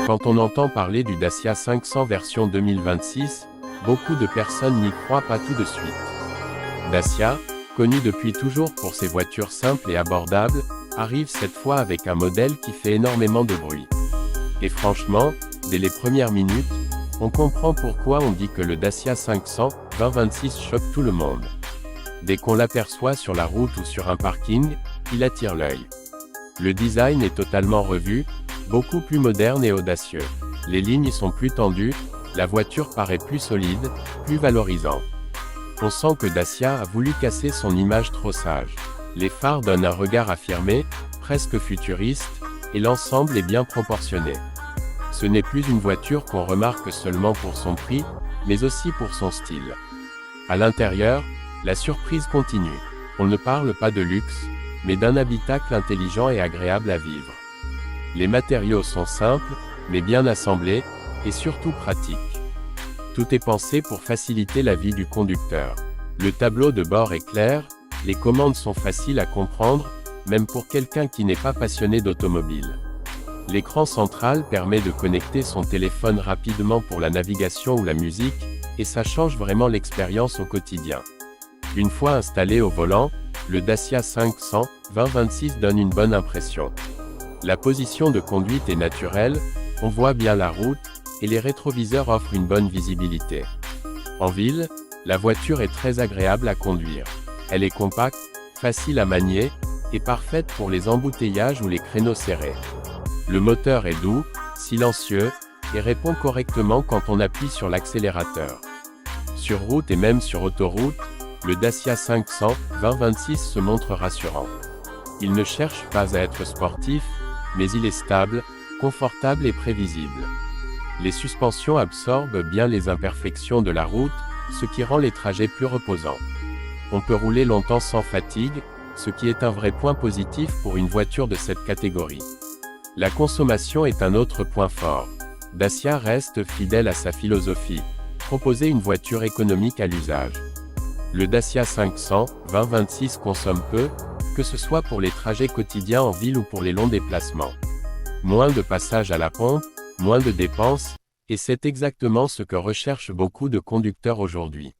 Quand on entend parler du Dacia 500 version 2026, beaucoup de personnes n'y croient pas tout de suite. Dacia, connu depuis toujours pour ses voitures simples et abordables, arrive cette fois avec un modèle qui fait énormément de bruit. Et franchement, dès les premières minutes, on comprend pourquoi on dit que le Dacia 500 2026 choque tout le monde. Dès qu'on l'aperçoit sur la route ou sur un parking, il attire l'œil. Le design est totalement revu, beaucoup plus moderne et audacieux. Les lignes sont plus tendues, la voiture paraît plus solide, plus valorisante. On sent que Dacia a voulu casser son image trop sage. Les phares donnent un regard affirmé, presque futuriste, et l'ensemble est bien proportionné. Ce n'est plus une voiture qu'on remarque seulement pour son prix, mais aussi pour son style. À l'intérieur, la surprise continue. On ne parle pas de luxe, mais d'un habitacle intelligent et agréable à vivre. Les matériaux sont simples, mais bien assemblés, et surtout pratiques. Tout est pensé pour faciliter la vie du conducteur. Le tableau de bord est clair, les commandes sont faciles à comprendre, même pour quelqu'un qui n'est pas passionné d'automobile. L'écran central permet de connecter son téléphone rapidement pour la navigation ou la musique, et ça change vraiment l'expérience au quotidien. Une fois installé au volant, le Dacia 500 2026 donne une bonne impression. La position de conduite est naturelle, on voit bien la route, et les rétroviseurs offrent une bonne visibilité. En ville, la voiture est très agréable à conduire. Elle est compacte, facile à manier, et parfaite pour les embouteillages ou les créneaux serrés. Le moteur est doux, silencieux, et répond correctement quand on appuie sur l'accélérateur. Sur route et même sur autoroute, le Dacia 500 2026 se montre rassurant. Il ne cherche pas à être sportif, mais il est stable, confortable et prévisible. Les suspensions absorbent bien les imperfections de la route, ce qui rend les trajets plus reposants. On peut rouler longtemps sans fatigue, ce qui est un vrai point positif pour une voiture de cette catégorie. La consommation est un autre point fort. Dacia reste fidèle à sa philosophie, proposer une voiture économique à l'usage. Le Dacia 500 2026 consomme peu, que ce soit pour les trajets quotidiens en ville ou pour les longs déplacements. Moins de passages à la pompe, moins de dépenses, et c'est exactement ce que recherchent beaucoup de conducteurs aujourd'hui.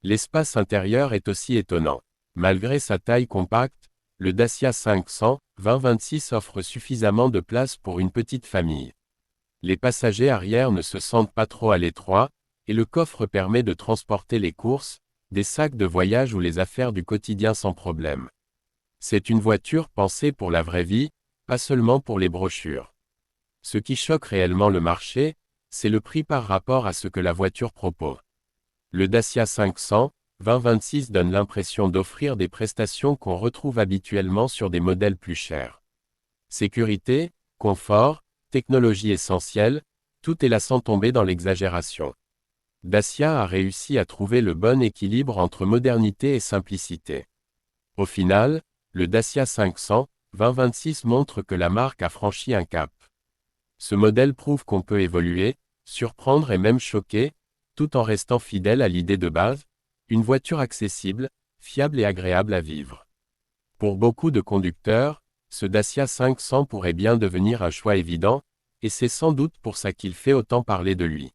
L'espace intérieur est aussi étonnant. Malgré sa taille compacte, le Dacia 500 2026 offre suffisamment de place pour une petite famille. Les passagers arrière ne se sentent pas trop à l'étroit, et le coffre permet de transporter les courses, des sacs de voyage ou les affaires du quotidien sans problème. C'est une voiture pensée pour la vraie vie, pas seulement pour les brochures. Ce qui choque réellement le marché, c'est le prix par rapport à ce que la voiture propose. Le Dacia 500 2026 donne l'impression d'offrir des prestations qu'on retrouve habituellement sur des modèles plus chers. Sécurité, confort, technologie essentielle, tout est là sans tomber dans l'exagération. Dacia a réussi à trouver le bon équilibre entre modernité et simplicité. Au final, le Dacia 500 2026 montre que la marque a franchi un cap. Ce modèle prouve qu'on peut évoluer, surprendre et même choquer, tout en restant fidèle à l'idée de base, une voiture accessible, fiable et agréable à vivre. Pour beaucoup de conducteurs, ce Dacia 500 pourrait bien devenir un choix évident, et c'est sans doute pour ça qu'il fait autant parler de lui.